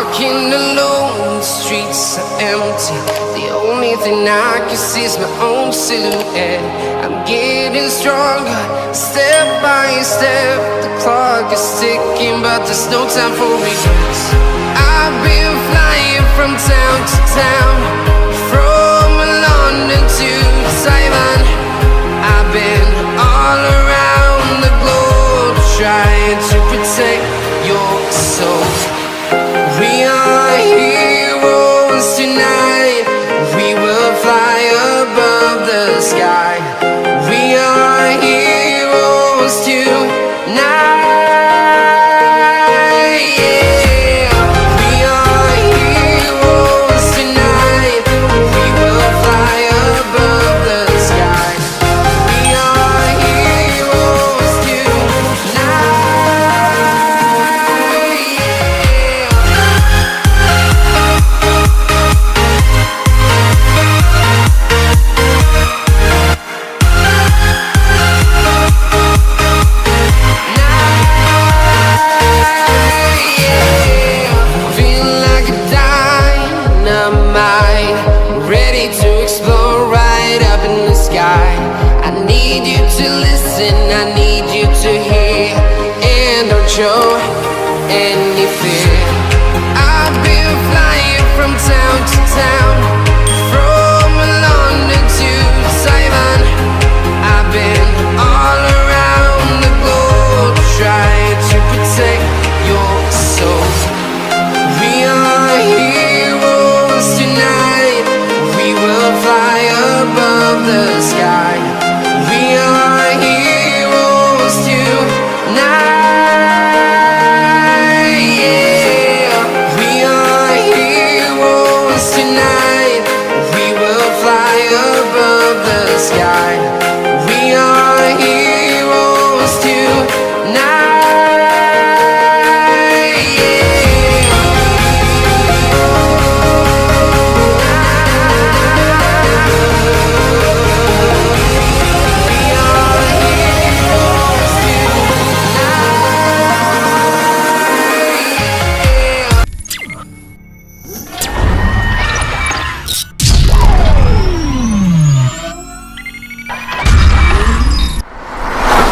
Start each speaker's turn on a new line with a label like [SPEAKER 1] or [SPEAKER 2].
[SPEAKER 1] walking alone, the streets are empty. The only thing I can see is my own silhouette. I'm getting stronger, step by step. The clock is ticking, but there's no time for regrets. I've been flying from town to town, from London to Taiwan. I've been all around the globe, trying to protect your soul. We are heroes tonight. We will fly above the sky. We are heroes tonight. Yeah. We are heroes tonight. We will fly above the sky. We are heroes tonight. Feeling like a dynamite, ready to explode right up in the sky. I need you to listen, I need you to hear, and don't show any fear. I've been flying from town to town,